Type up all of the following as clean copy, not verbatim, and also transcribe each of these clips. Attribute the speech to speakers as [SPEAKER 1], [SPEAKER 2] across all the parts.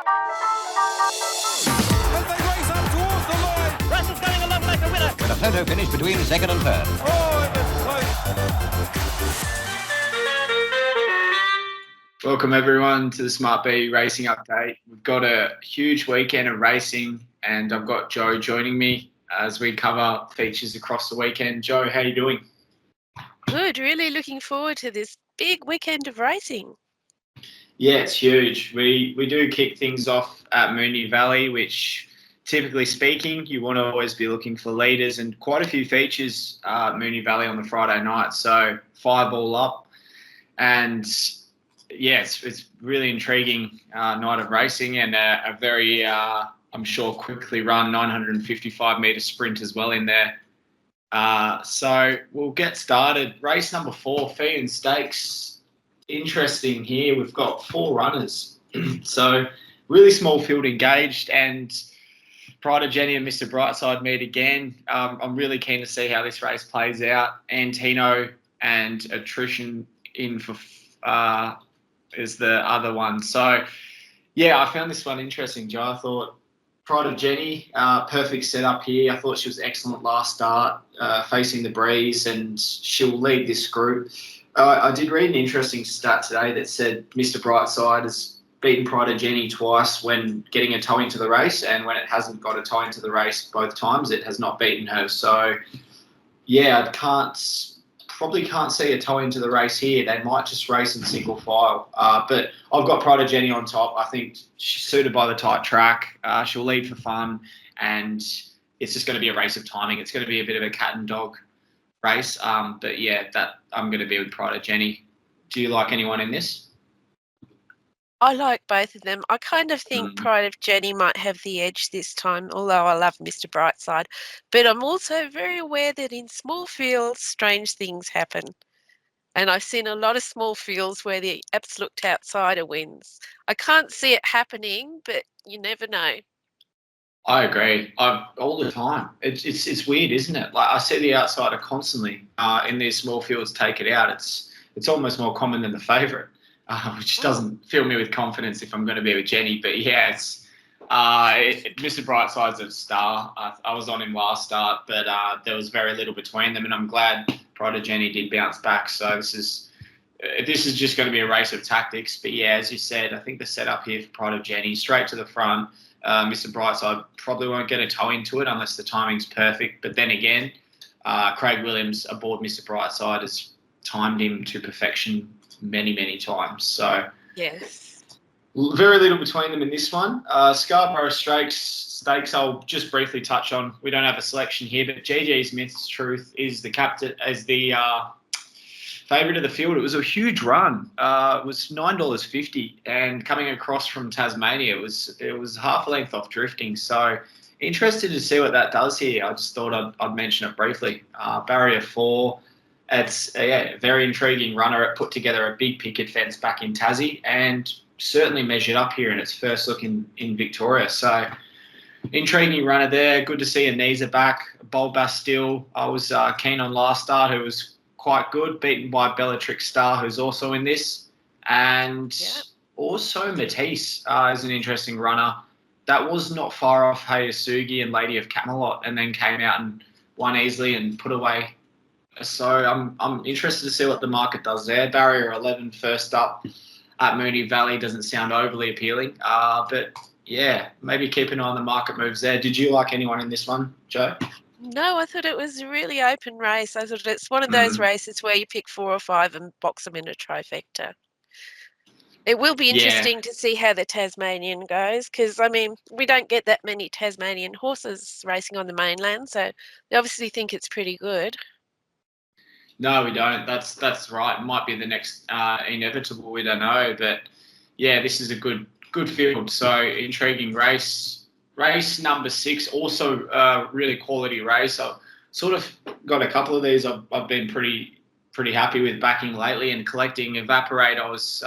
[SPEAKER 1] As they race up towards the line.
[SPEAKER 2] Russell's going along like a winner.
[SPEAKER 3] With a photo finish between second and third.
[SPEAKER 1] Oh, it was close.
[SPEAKER 4] Welcome everyone to the SmartB Racing Update. We've got a huge weekend of racing and I've got Jo joining me as we cover features across the weekend. Jo, how are you doing?
[SPEAKER 5] Good, really looking forward to this big weekend of racing.
[SPEAKER 4] Yeah, it's huge. We do kick things off at Moonee Valley, which typically speaking, you want to always be looking for leaders and quite a few features at Moonee Valley on the Friday night. So 5 all up and yeah, it's really intriguing night of racing and a very, I'm sure, quickly run 955-metre sprint as well in there. So we'll get started. Race number 4, fee and stakes. Interesting here. We've got 4 runners. So really small field engaged and Pride of Jenny and Mr. Brightside meet again. I'm really keen to see how this race plays out. Antino and Attrition in for is the other one. So, yeah, I found this one interesting, Jo. I thought Pride of Jenny, perfect setup here. I thought she was excellent last start, facing the breeze, and she'll lead this group. I did read an interesting stat today that said Mr. Brightside has beaten Pride of Jenny twice when getting a toe into the race, and when it hasn't got a toe into the race both times, it has not beaten her. So, yeah, probably can't see a toe into the race here. They might just race in single file. But I've got Pride of Jenny on top. I think she's suited by the tight track. She'll lead for fun, and it's just going to be a race of timing. It's going to be a bit of a cat and dog race. But yeah, that I'm going to be with Pride of Jenny. Do you like anyone in this?
[SPEAKER 5] I like both of them. I kind of think Pride of Jenny might have the edge this time, although I love Mr. Brightside. But I'm also very aware that in small fields, strange things happen. And I've seen a lot of small fields where the absolute outsider wins. I can't see it happening, but you never know.
[SPEAKER 4] I agree. All the time. It's weird, isn't it? Like I see the outsider constantly in these small fields take it out. It's almost more common than the favourite. Which doesn't fill me with confidence if I'm going to be with Jenny. But yeah, Mr. Brightside's a star. I was on him last start, but there was very little between them, and I'm glad Pride of Jenny did bounce back. So this is just going to be a race of tactics. But yeah, as you said, I think the setup here for Pride of Jenny, straight to the front. Mr. Brightside probably won't get a toe into it unless the timing's perfect. But then again, Craig Williams aboard Mr. Brightside has timed him to perfection many times. So
[SPEAKER 5] yes,
[SPEAKER 4] very little between them in this one. Scarborough Stakes I'll just briefly touch on. We don't have a selection here, but GG Smith's Truth is the captain as the favourite of the field. It was a huge run. It was $9.50, and coming across from Tasmania, it was half a length off drifting. So interested to see what that does here. I just thought I'd mention it briefly. Barrier 4. It's a very intriguing runner. It put together a big picket fence back in Tassie and certainly measured up here in its first look in Victoria. So intriguing runner there. Good to see Anisa back. Bold Bastille, I was keen on last start, who was quite good, beaten by Bellatrix Star, who's also in this. And also Matisse is an interesting runner. That was not far off Hayasugi and Lady of Camelot, and then came out and won easily and put away. So I'm interested to see what the market does there. Barrier 11 first up at Moonee Valley doesn't sound overly appealing. But, yeah, maybe keep an eye on the market moves there. Did you like anyone in this one, Jo?
[SPEAKER 5] No, I thought it was a really open race. I thought it's one of those races where you pick 4 or 5 and box them in a trifecta. It will be interesting to see how the Tasmanian goes because, I mean, we don't get that many Tasmanian horses racing on the mainland, so they obviously think it's pretty good.
[SPEAKER 4] No, we don't. That's right. It might be the next inevitable. We don't know, but yeah, this is a good field. So intriguing race. Race number 6, also a really quality race. I've sort of got a couple of these. I've been pretty happy with backing lately and collecting. Evaporate, I was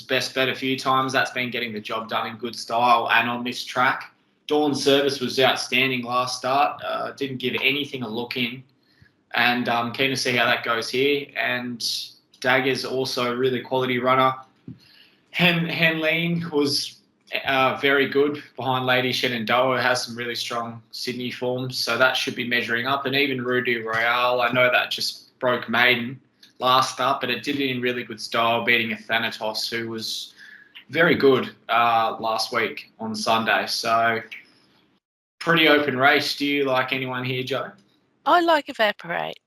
[SPEAKER 4] best bet a few times. That's been getting the job done in good style and on this track. Dawn Service was outstanding last start. Didn't give anything a look in. And I'm keen to see how that goes here. And Dagger's also a really quality runner. Henleen was very good behind Lady Shenandoah, has some really strong Sydney forms, so that should be measuring up. And even Rudy Royale, I know that just broke maiden last up, but it did it in really good style, beating a Thanatos who was very good last week on Sunday. So pretty open race. Do you like anyone here, Jo?
[SPEAKER 5] I like Evaporate.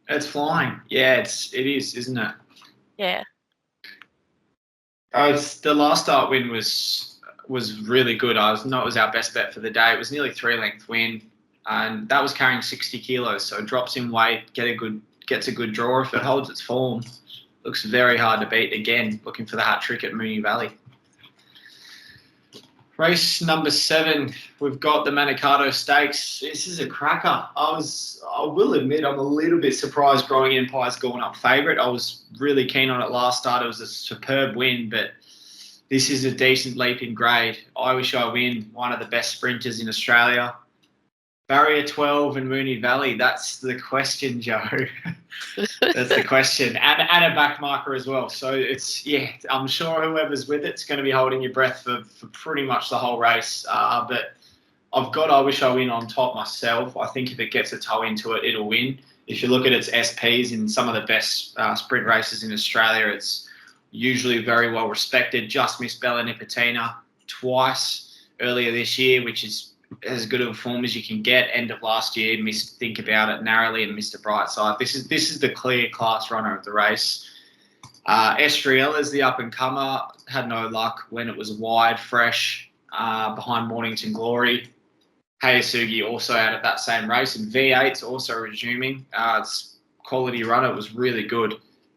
[SPEAKER 4] It's flying. Yeah, it is, isn't it?
[SPEAKER 5] Yeah.
[SPEAKER 4] The last start win was really good. It was our best bet for the day. It was nearly 3-length win, and that was carrying 60 kilos. So it drops in weight, gets a good draw. If it holds its form, looks very hard to beat. Again, looking for the hat trick at Moonee Valley. Race number 7, we've got the Manikato Stakes. This is a cracker. I will admit, I'm a little bit surprised Growing Empire's gone up favourite. I was really keen on it last start. It was a superb win, but this is a decent leap in grade. I Wish I Win, one of the best sprinters in Australia. Barrier 12 and Moonee Valley, that's the question, Jo. That's the question. And a back marker as well. So I'm sure whoever's with it's going to be holding your breath for pretty much the whole race. But I've got I Wish I Win on top myself. I think if it gets a toe into it, it'll win. If you look at its SPs in some of the best sprint races in Australia, it's usually very well respected. Just missed Bella Nipotina twice earlier this year, which is as good of a form as you can get. End of last year, missed Think About It narrowly and missed a Brightside. This is the clear class runner of the race. Estriella is the up and comer. Had no luck when it was wide, fresh behind Mornington Glory. Hayasugi also out of that same race, and V8's also resuming. It's quality runner. It was really good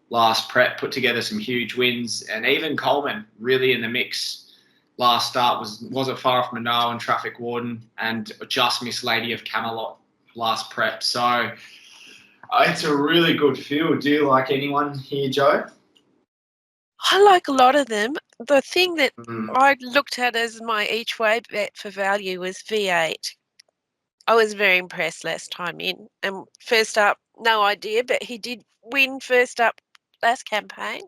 [SPEAKER 4] last prep. Put together some huge wins, and even Coleman really in the mix. Last start wasn't far off Manoa and Traffic Warden, and just missed Lady of Camelot last prep. So it's a really good field. Do you like anyone here, Jo?
[SPEAKER 5] I like a lot of them. The thing that I looked at as my each way bet for value was V8. I was very impressed last time in. And first up, no idea, but he did win first up last campaign.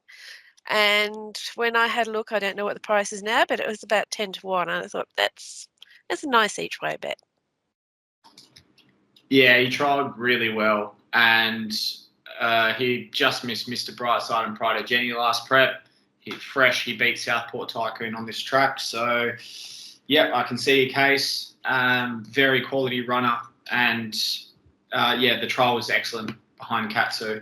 [SPEAKER 5] And when I had a look, I don't know what the price is now, but it was about 10 to 1. And I thought that's a nice each way bet.
[SPEAKER 4] Yeah, he trialled really well, and he just missed Mr. Brightside and Pride of Jenny last prep. He beat Southport Tycoon on this track. So, yeah, I can see a case. Very quality runner, and the trial was excellent behind Katsu.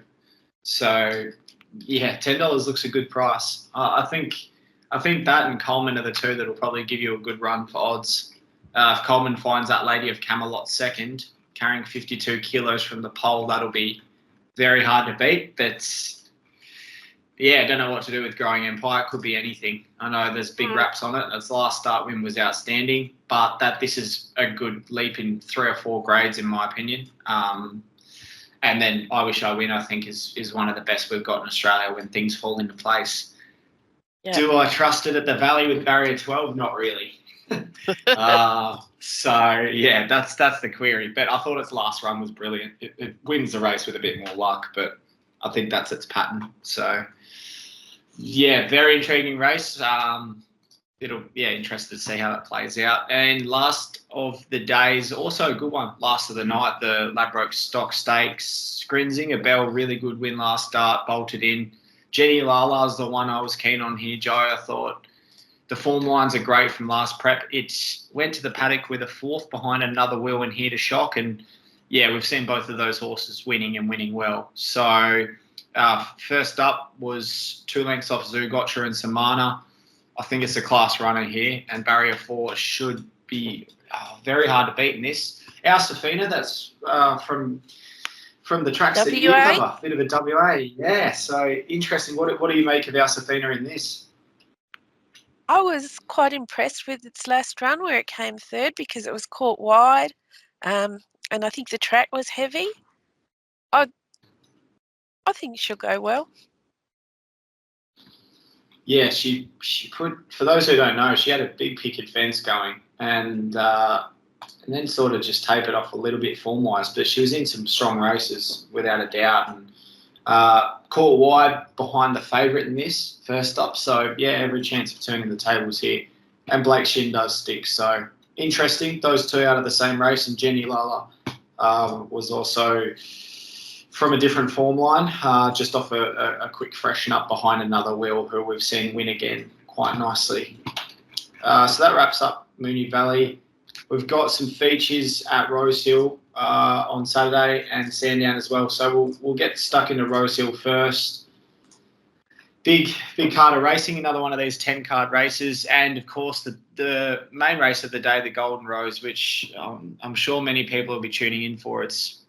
[SPEAKER 4] So, yeah, $10 looks a good price. I think that and Coleman are the two that will probably give you a good run for odds. If Coleman finds that Lady of Camelot second, carrying 52 kilos from the pole, that'll be very hard to beat. But yeah, I don't know what to do with Growing Empire. It could be anything. I know there's big raps on it. Its last start win was outstanding, but this is a good leap in 3 or 4 grades, in my opinion. And then I Wish I Win, I think, is one of the best we've got in Australia when things fall into place. Yeah. Do I trust it at the Valley with Barrier 12? Not really. So yeah, that's the query. But I thought its last run was brilliant. It wins the race with a bit more luck, but I think that's its pattern. So yeah, very intriguing race. Interested to see how that plays out. And last of the days, also a good one. Last of the night, the Ladbroke Stock Stakes. Grinzing, a Bell, really good win last start, bolted in. Jenny Lala's the one I was keen on here, Jo. I thought the form lines are great from last prep. It went to the paddock with a 4th behind another Will and Here to Shock. And, yeah, we've seen both of those horses winning and winning well. So first up was 2 lengths off Zougotcha and Samana. I think it's a class runner here. And Barrier 4 should be very hard to beat in this. Our Safina, that's from the tracks that you cover. Bit of a WA. Yeah, so interesting. What do you make of our Safina in this?
[SPEAKER 5] I was quite impressed with its last run where it came 3rd because it was caught wide, and I think the track was heavy. I think she'll go well. Yeah,
[SPEAKER 4] she could. For those who don't know, she had a big picket fence going, and then sort of just tapered off a little bit form-wise. But she was in some strong races without a doubt, and Caught wide behind the favourite in this first up. So, yeah, every chance of turning the tables here. And Blake Shin does stick. So, interesting. Those two out of the same race. And Jenny Lala was also from a different form line, just off a quick freshen up behind another wheel who we've seen win again quite nicely. So that wraps up Moonee Valley. We've got some features at Rose Hill on Saturday and Sandown as well. So we'll get stuck into Rose Hill first. Big card of racing, another one of these 10-card races, and of course the main race of the day, the Golden Rose, which I'm sure many people will be tuning in for. It's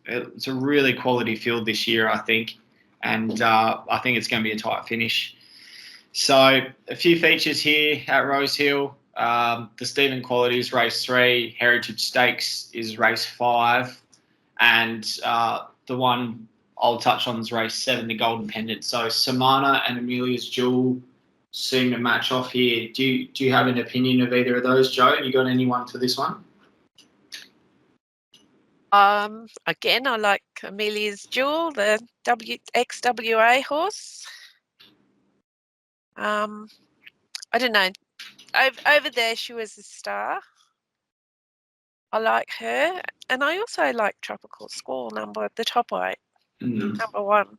[SPEAKER 4] a really quality field this year, I think, and I think it's going to be a tight finish. So a few features here at Rose Hill. The Stephen Quality is race 3, Heritage Stakes is race 5, and the one I'll touch on is race 7, the Golden Pendant. So Samana and Amelia's Jewel seem to match off here. Do you have an opinion of either of those, Jo? You got anyone for this one?
[SPEAKER 5] Again, I like Amelia's Jewel, the XWA horse. I don't know. Over there, she was a star. I like her, and I also like Tropical Squall, the top 8, number 1.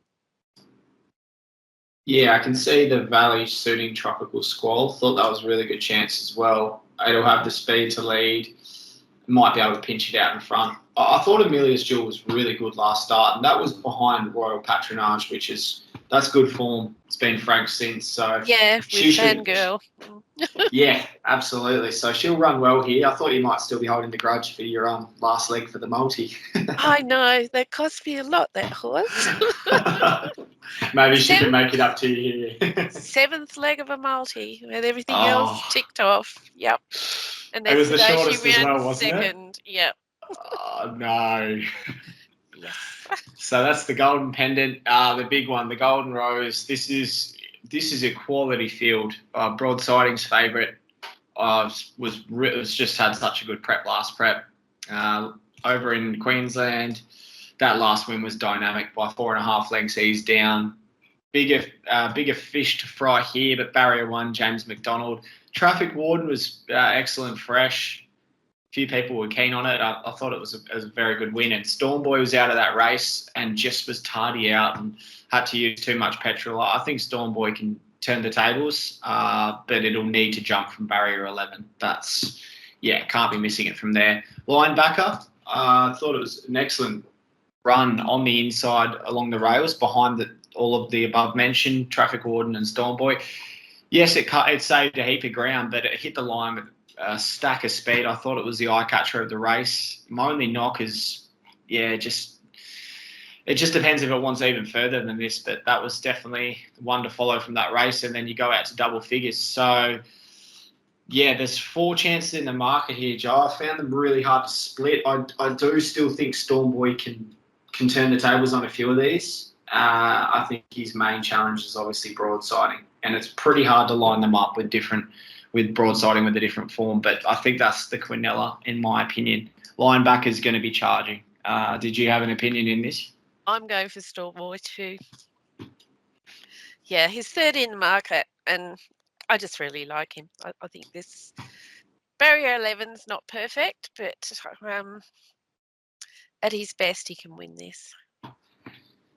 [SPEAKER 4] Yeah, I can see the Valley suiting Tropical Squall. Thought that was a really good chance as well. It'll have the speed to lead. Might be able to pinch it out in front. I thought Amelia's Jewel was really good last start, and that was behind Royal Patronage, that's good form. It's been franked since. So
[SPEAKER 5] yeah, with Fangirl.
[SPEAKER 4] Yeah, absolutely. So she'll run well here. I thought you might still be holding the grudge for your last leg for the multi.
[SPEAKER 5] I know, that cost me a lot, that horse.
[SPEAKER 4] Maybe she can make it up to you here.
[SPEAKER 5] 7th leg of a multi with everything else ticked off. Yep. And then
[SPEAKER 4] it was the
[SPEAKER 5] today
[SPEAKER 4] shortest
[SPEAKER 5] she ran
[SPEAKER 4] as well, wasn't
[SPEAKER 5] second.
[SPEAKER 4] it?
[SPEAKER 5] Yep.
[SPEAKER 4] Oh, no.
[SPEAKER 5] Yes.
[SPEAKER 4] So that's the Golden Pendant, the big one, the Golden Rose. This is a quality field. Broadsiding's favourite was just had such a good last prep. Over in Queensland, that last win was dynamic by 4.5 lengths. He's down. Bigger fish to fry here, but barrier 1, James McDonald. Traffic Warden was excellent, fresh. A few people were keen on it. I thought it was a very good win. And Stormboy was out of that race and just was tardy out and had to use too much petrol. I think Stormboy can turn the tables, but it'll need to jump from barrier 11. Can't be missing it from there. Linebacker, I thought it was an excellent run on the inside along the rails behind all of the above mentioned, Traffic Warden and Stormboy. Yes, it saved a heap of ground, but it hit the line with a stack of speed. I thought it was the eye catcher of the race. My only knock is, it just depends if it wants even further than this, but that was definitely one to follow from that race, and then you go out to double figures. So, there's 4 chances in the market here, Joe. I found them really hard to split. I do still think Stormboy can turn the tables on a few of these. I think his main challenge is obviously broadsiding, and it's pretty hard to line them up with broadsiding with a different form. But I think that's the Quinella, in my opinion. Linebacker is going to be charging. Did you have an opinion in this?
[SPEAKER 5] I'm going for Stormboy too. Yeah, he's third in the market, and I just really like him. I think this barrier 11's not perfect, but at his best, he can win this.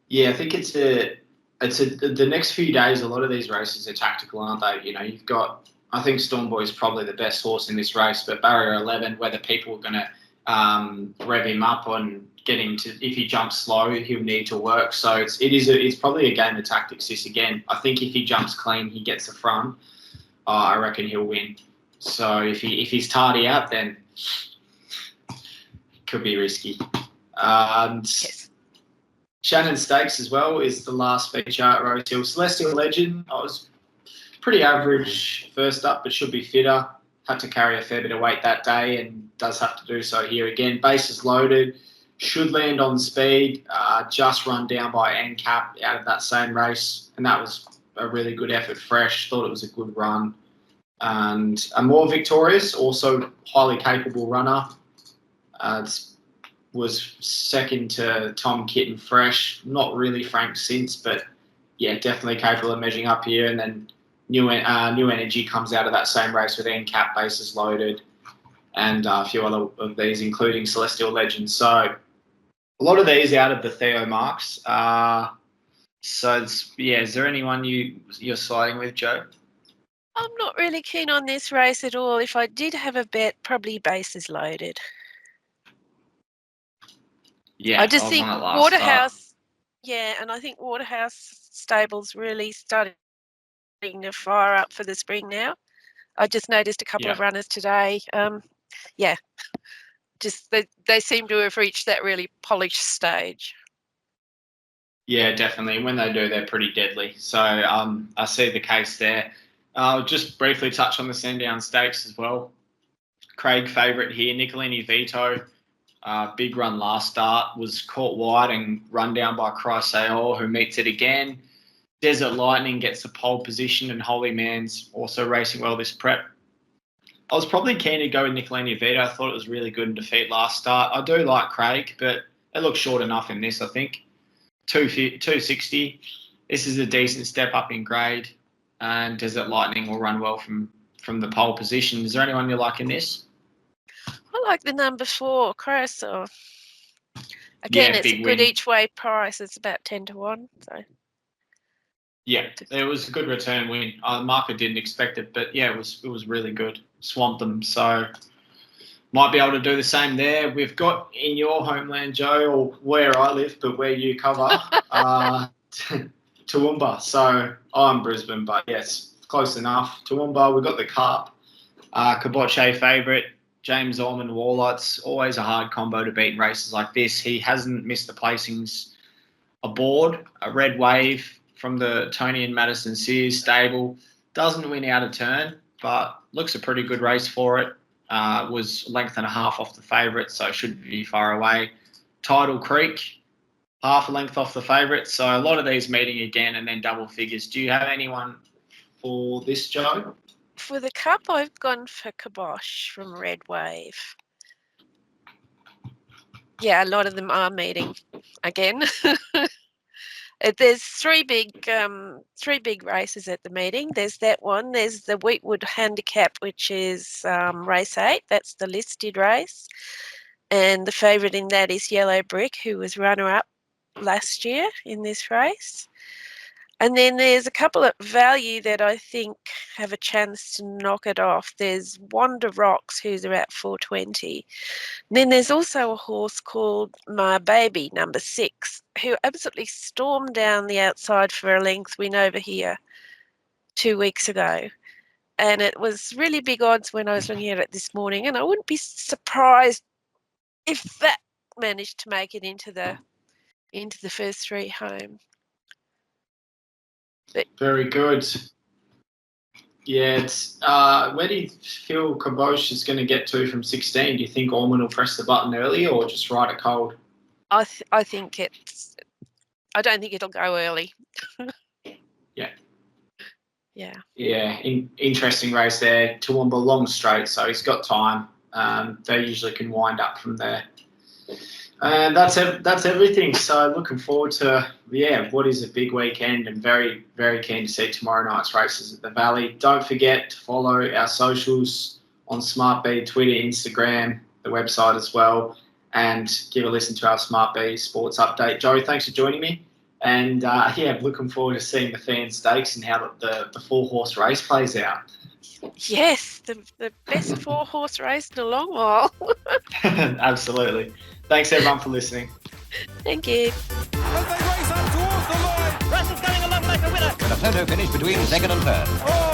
[SPEAKER 4] Yeah, I think the next few days, a lot of these races are tactical, aren't they? You've got, I think Stormboy is probably the best horse in this race, but barrier 11, whether people are going to rev him up and get him to, if he jumps slow, he'll need to work. So it's probably a game of tactics this again. I think if he jumps clean, he gets the front, I reckon he'll win. So if he's tardy out, then it could be risky.
[SPEAKER 5] Yes.
[SPEAKER 4] Shannon Stakes as well is the last feature at Rose Hill. Celestial Legend, I was pretty average first up, but should be fitter. Had to carry a fair bit of weight that day and does have to do so here again. Bases loaded, should land on speed, just run down by NCAP out of that same race, and that was a really good effort fresh. Thought it was a good run. And a more victorious, also highly capable runner. It's was second to Tom Kitten Fresh. Not really franked since, but yeah, definitely capable of measuring up here. And then New Energy comes out of that same race with NCAP bases loaded and a few other of these, including Celestial Legends. So a lot of these out of the Theo marks. So is there anyone you're siding with, Jo?
[SPEAKER 5] I'm not really keen on this race at all. If I did have a bet, probably bases loaded.
[SPEAKER 4] Yeah,
[SPEAKER 5] I just
[SPEAKER 4] was
[SPEAKER 5] think
[SPEAKER 4] on it last
[SPEAKER 5] Waterhouse.
[SPEAKER 4] start.
[SPEAKER 5] Yeah, and I think Waterhouse Stable's really starting to fire up for the spring now. I just noticed a couple of runners today. Just they seem to have reached that really polished stage.
[SPEAKER 4] Yeah, definitely. When they do, they're pretty deadly. So I see the case there. I'll just briefly touch on the Sandown Stakes as well. Craig favourite here, Nicolini Vito. Big run last start, was caught wide and run down by Chrysaor, who meets it again. Desert Lightning gets the pole position, and Holy Man's also racing well this prep. I was probably keen to go with Nicolini Vito. I thought it was really good in defeat last start. I do like Craig, but it looks short enough in this, I think. 260. This is a decent step up in grade, and Desert Lightning will run well from the pole position. Is there anyone you like in this?
[SPEAKER 5] I like the number 4, Chrysaor. Again, it's a good
[SPEAKER 4] win.
[SPEAKER 5] each way price. It's about 10 to 1. So
[SPEAKER 4] yeah, it was a good return win. The market didn't expect it, but yeah, it was really good. Swamped them, so might be able to do the same there. We've got in your homeland, Jo, or where I live, but where you cover, Toowoomba. So I'm Brisbane, but yes, close enough. Toowoomba, we've got the Carp. Caboche favourite, James Orman Warlot's always a hard combo to beat in races like this. He hasn't missed the placings aboard. A Red Wave from the Tony and Madison Sears stable. Doesn't win out of turn, but looks a pretty good race for it. Was a length and a half off the favourite, so should be far away. Tidal Creek, half a length off the favourite. So a lot of these meeting again and then double figures. Do you have anyone for this, Jo?
[SPEAKER 5] for the Cup, I've gone for Kibosh from Red Wave. Yeah, a lot of them are meeting again. There's three big races at the meeting. There's that one. There's the Wheatwood Handicap, which is race 8. That's the listed race. And the favourite in that is Yellow Brick, who was runner-up last year in this race. And then there's a couple at value that I think have a chance to knock it off. There's Wanda Rocks, who's about 420. And then there's also a horse called My Baby, number 6, who absolutely stormed down the outside for a length win over here 2 weeks ago. And it was really big odds when I was looking at it this morning. And I wouldn't be surprised if that managed to make it into the first 3 home. But
[SPEAKER 4] very good. Yeah, it's where do you feel Kibosh is going to get to from 16? Do you think Orman will press the button early or just ride it cold?
[SPEAKER 5] I think I don't think it'll go early. Yeah.
[SPEAKER 4] Interesting race there. Toowoomba long straight, so he's got time. They usually can wind up from there. And that's everything. So looking forward to what is a big weekend, and very, very keen to see tomorrow night's races at the Valley. Don't forget to follow our socials on SmartB, Twitter, Instagram, the website as well, and give a listen to our SmartB Sports Update. Jo, thanks for joining me. And looking forward to seeing the Fan Stakes and how the 4-horse race plays out.
[SPEAKER 5] Yes, the best 4-horse race in a long while.
[SPEAKER 4] Absolutely. Thanks everyone for listening.
[SPEAKER 5] Thank you.
[SPEAKER 1] As they race up towards the line.
[SPEAKER 3] Russell's going along like a winner. With a photo finish between second and third.
[SPEAKER 1] Oh,